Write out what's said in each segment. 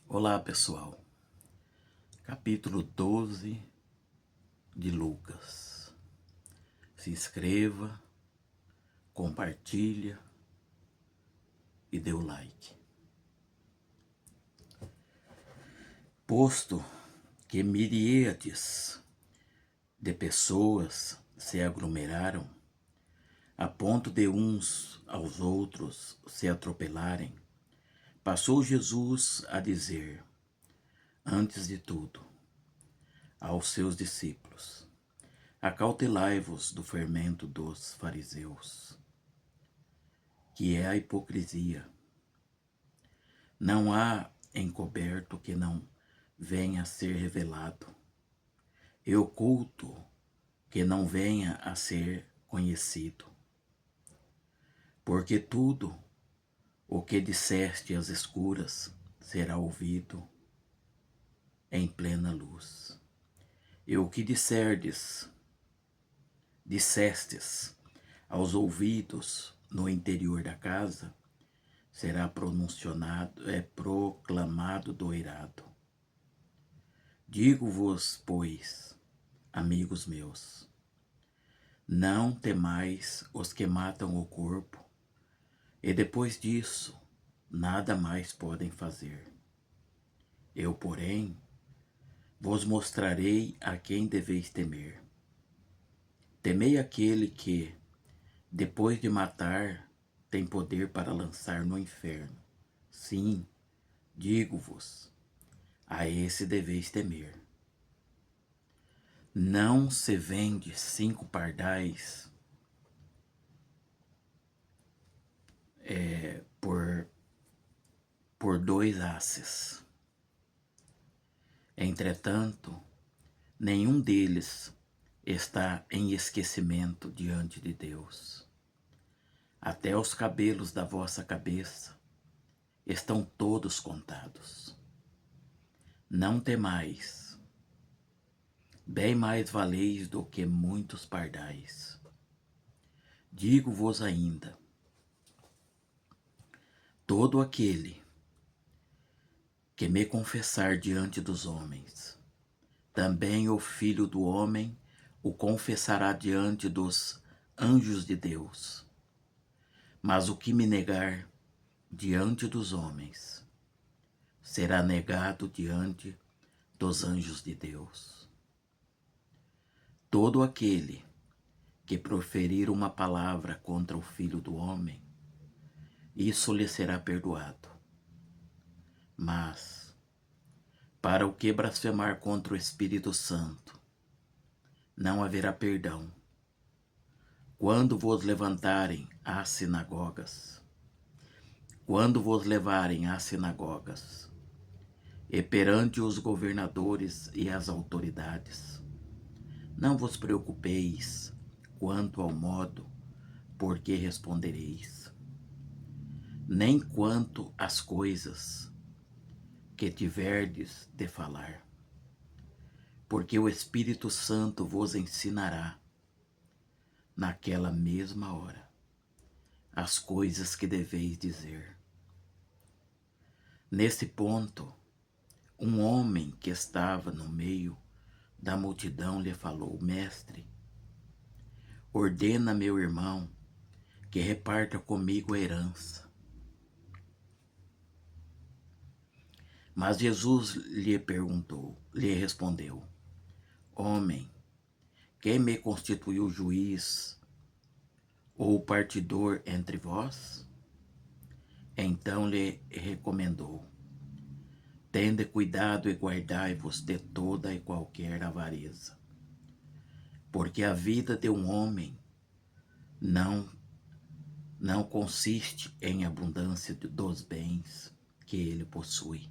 Olá, pessoal. Capítulo 12 de Lucas. Se inscreva, compartilha e dê o like. Posto que miríades de pessoas se aglomeraram, a ponto de uns aos outros se atropelarem, passou Jesus a dizer, antes de tudo, aos seus discípulos: acautelai-vos do fermento dos fariseus, que é a hipocrisia. Não há encoberto que não venha a ser revelado, e oculto que não venha a ser conhecido. Porque tudo o que disseste às escuras será ouvido em plena luz. E o que dissestes aos ouvidos no interior da casa, será proclamado do eirado. Digo-vos, pois, amigos meus, não temais os que matam o corpo, e depois disso nada mais podem fazer. Eu, porém, vos mostrarei a quem deveis temer. Temei aquele que, depois de matar, tem poder para lançar no inferno. Sim, digo-vos, a esse deveis temer. Não se vende 5 pardais por 2 asses. Entretanto, nenhum deles está em esquecimento diante de Deus. Até os cabelos da vossa cabeça estão todos contados. Não temais, bem mais valeis do que muitos pardais. Digo-vos ainda, todo aquele que me confessar diante dos homens, também o Filho do Homem o confessará diante dos anjos de Deus. Mas o que me negar diante dos homens, será negado diante dos anjos de Deus. Todo aquele que proferir uma palavra contra o Filho do Homem, isso lhe será perdoado. Mas, para o que blasfemar contra o Espírito Santo, não haverá perdão. Quando vos levarem às sinagogas, e perante os governadores e as autoridades, não vos preocupeis quanto ao modo por que respondereis, nem quanto às coisas que tiverdes de falar, porque o Espírito Santo vos ensinará, naquela mesma hora, as coisas que deveis dizer. Nesse ponto, um homem que estava no meio da multidão lhe falou: Mestre, ordena meu irmão que reparta comigo a herança. Mas Jesus lhe respondeu: Homem, quem me constituiu juiz ou partidor entre vós? Então lhe recomendou: Tende cuidado e guardai-vos de toda e qualquer avareza, porque a vida de um homem não consiste em abundância dos bens que ele possui.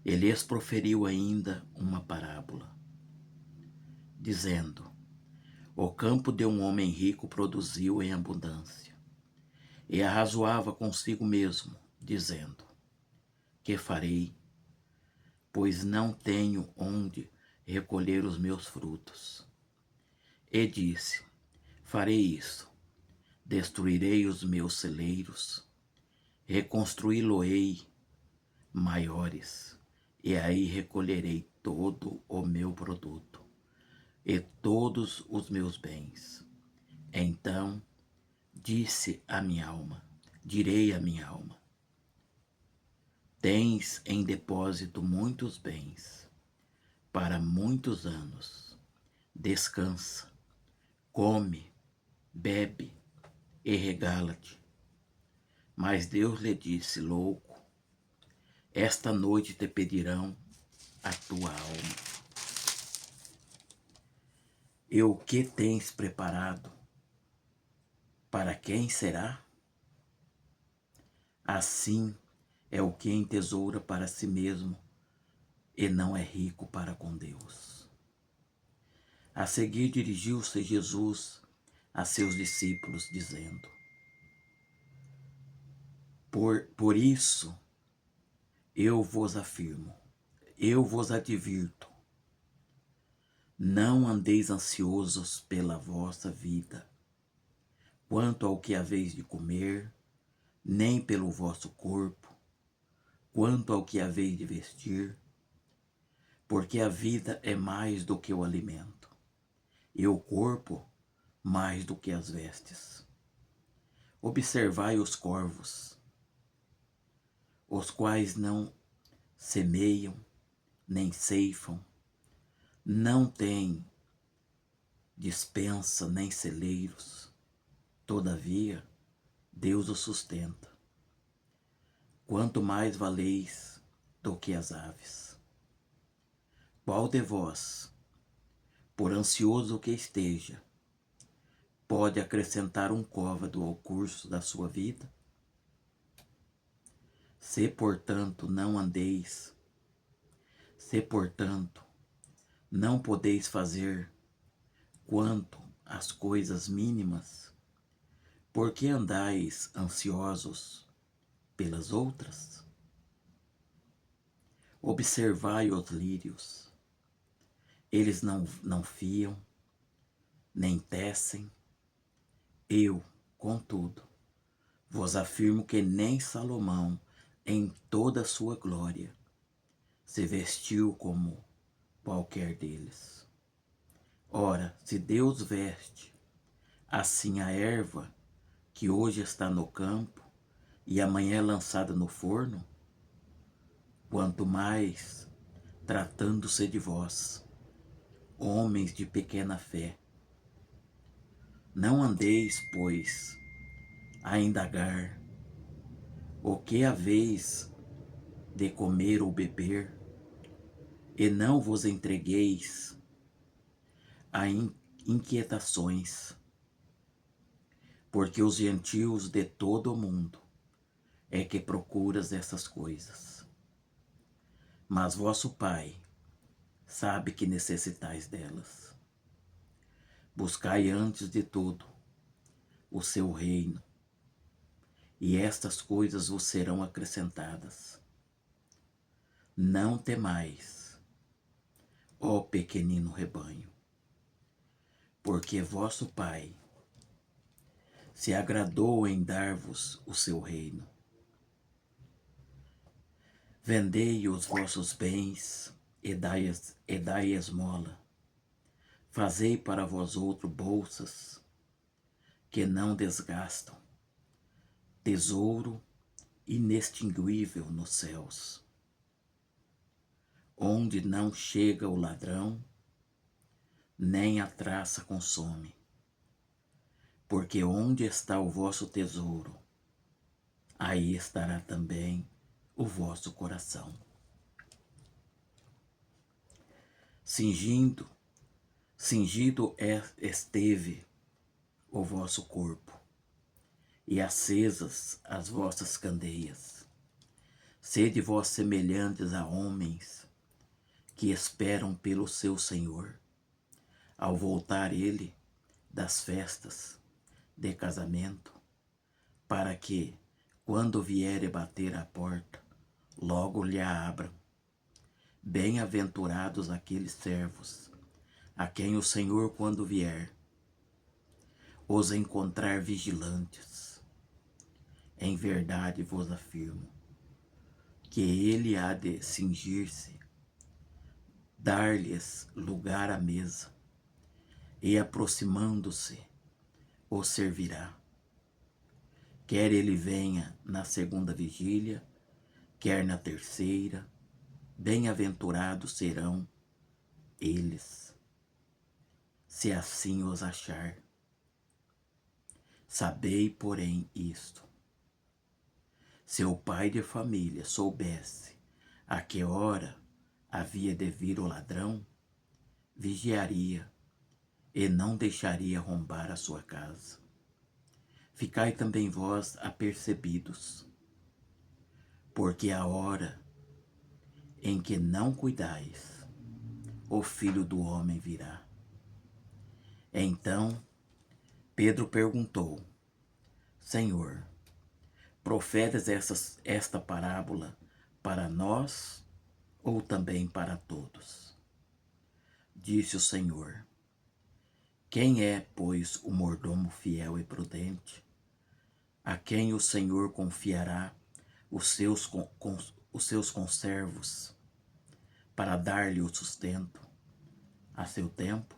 Ele lhes proferiu ainda uma parábola, dizendo: O campo de um homem rico produziu em abundância, e arrazoava consigo mesmo, dizendo: Que farei, pois não tenho onde recolher os meus frutos? E disse: Farei isso, destruirei os meus celeiros, reconstruí-lo-ei, maiores, e aí recolherei todo o meu produto e todos os meus bens. Então direi à minha alma, tens em depósito muitos bens, para muitos anos. Descansa, come, bebe e regala-te. Mas Deus lhe disse, louco, esta noite te pedirão a tua alma. E o que tens preparado? Para quem será? Assim é o que entesoura para si mesmo e não é rico para com Deus. A seguir dirigiu-se Jesus a seus discípulos, dizendo, Por isso eu vos afirmo, eu vos advirto, não andeis ansiosos pela vossa vida, quanto ao que haveis de comer, nem pelo vosso corpo, quanto ao que haveis de vestir, porque a vida é mais do que o alimento, e o corpo mais do que as vestes. Observai os corvos, os quais não semeiam, nem ceifam, não têm despensa nem celeiros, todavia Deus os sustenta. Quanto mais valeis do que as aves. Qual de vós, por ansioso que esteja, pode acrescentar um côvado ao curso da sua vida? Se, portanto, não podeis fazer quanto às coisas mínimas, por que andais ansiosos pelas outras? Observai os lírios, eles não fiam, nem tecem. Eu, contudo, vos afirmo que nem Salomão, em toda a sua glória, se vestiu como qualquer deles. Ora, se Deus veste assim a erva que hoje está no campo e amanhã é lançada no forno, quanto mais tratando-se de vós, homens de pequena fé. Não andeis, pois, a indagar o que haveis de comer ou beber, e não vos entregueis a inquietações, porque os gentios de todo o mundo é que procuras essas coisas. Mas vosso Pai sabe que necessitais delas. Buscai antes de tudo o seu reino, e estas coisas vos serão acrescentadas. Não temais, ó pequenino rebanho, porque vosso Pai se agradou em dar-vos o seu reino. Vendei os vossos bens e dai esmola. Fazei para vós outros bolsas que não desgastam, tesouro inextinguível nos céus, onde não chega o ladrão, nem a traça consome. Porque onde está o vosso tesouro, aí estará também o vosso coração. Cingido esteve o vosso corpo, e acesas as vossas candeias. Sede vós semelhantes a homens que esperam pelo seu Senhor, ao voltar ele das festas de casamento, para que, quando vier e bater à porta, logo lhe a abram. Bem-aventurados aqueles servos, a quem o Senhor, quando vier, os encontrar vigilantes. Em verdade vos afirmo, que ele há de cingir-se, dar-lhes lugar à mesa, e aproximando-se, o servirá. Quer ele venha na segunda vigília, quer na terceira, bem-aventurados serão eles, se assim os achar. Sabei, porém, isto: se o pai de família soubesse a que hora havia de vir o ladrão, vigiaria e não deixaria arrombar a sua casa. Ficai também vós apercebidos, porque a hora em que não cuidais, o Filho do Homem virá. Então Pedro perguntou: Senhor, proferes esta parábola para nós ou também para todos? Disse o Senhor: quem é, pois, o mordomo fiel e prudente, a quem o Senhor confiará os seus conservos para dar-lhe o sustento a seu tempo?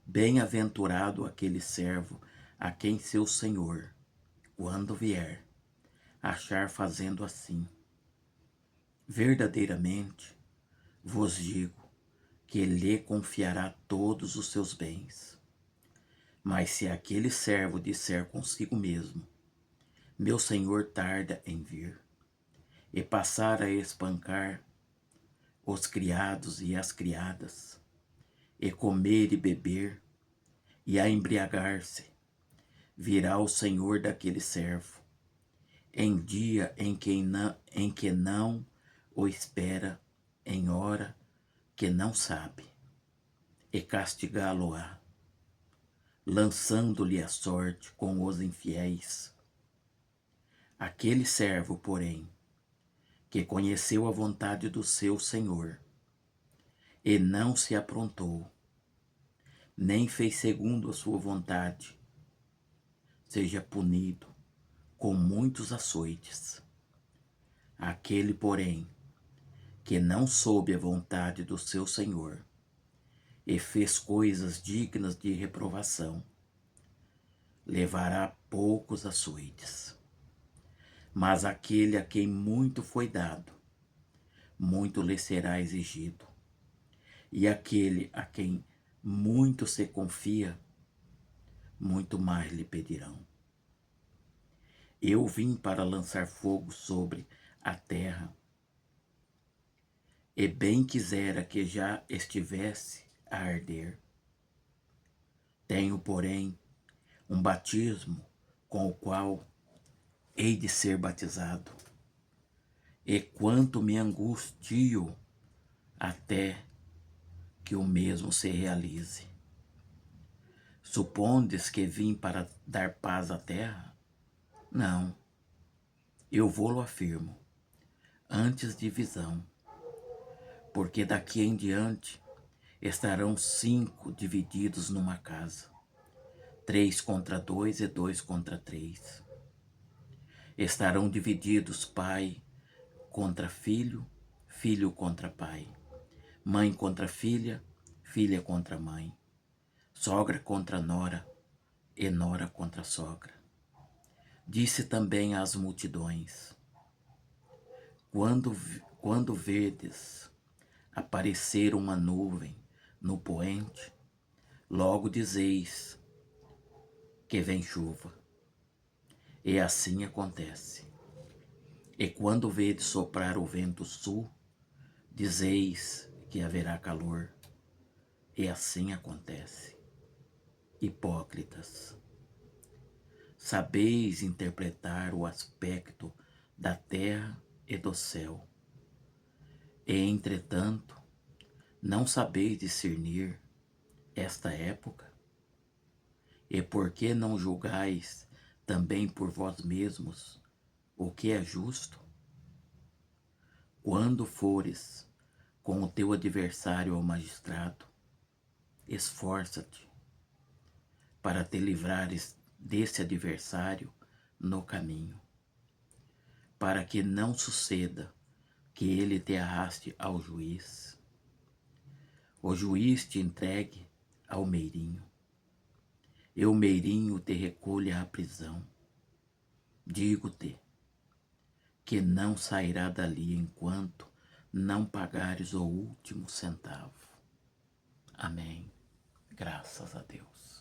Bem-aventurado aquele servo a quem seu senhor, quando vier, achar fazendo assim. Verdadeiramente vos digo que lhe confiará todos os seus bens. Mas se aquele servo disser consigo mesmo: meu senhor tarda em vir, e passar a espancar os criados e as criadas, e comer e beber, e a embriagar-se, virá o senhor daquele servo, em dia em que não o espera, em hora que não sabe, e castigá-lo-á, lançando-lhe a sorte com os infiéis. Aquele servo, porém, que conheceu a vontade do seu senhor, e não se aprontou, nem fez segundo a sua vontade, seja punido com muitos açoites. Aquele, porém, que não soube a vontade do seu senhor, e fez coisas dignas de reprovação, levará poucos açoites. Mas aquele a quem muito foi dado, muito lhe será exigido. E aquele a quem muito se confia, muito mais lhe pedirão. Eu vim para lançar fogo sobre a terra, e bem quisera que já estivesse a arder. Tenho, porém, um batismo com o qual hei de ser batizado, e quanto me angustio até que o mesmo se realize. Supondes que vim para dar paz à terra? Não, eu vou-lo afirmo, antes divisão, porque daqui em diante estarão 5 divididos numa casa, 3 contra 2 e 2 contra 3. Estarão divididos pai contra filho, filho contra pai, mãe contra filha, filha contra mãe, sogra contra nora e nora contra sogra. Disse também às multidões: quando vedes aparecer uma nuvem no poente, logo dizeis que vem chuva. E assim acontece. E quando vedes soprar o vento sul, dizeis que haverá calor. E assim acontece. Hipócritas, sabeis interpretar o aspecto da terra e do céu, e entretanto não sabeis discernir esta época? E por que não julgais também por vós mesmos o que é justo? Quando fores com o teu adversário ao magistrado, esforça-te para te livrares desse adversário no caminho. para que não suceda que ele te arraste ao juiz. O juiz te entregue ao meirinho, e o meirinho te recolha à prisão. Digo-te que não sairá dali enquanto não pagares o último centavo. Amém. Graças a Deus.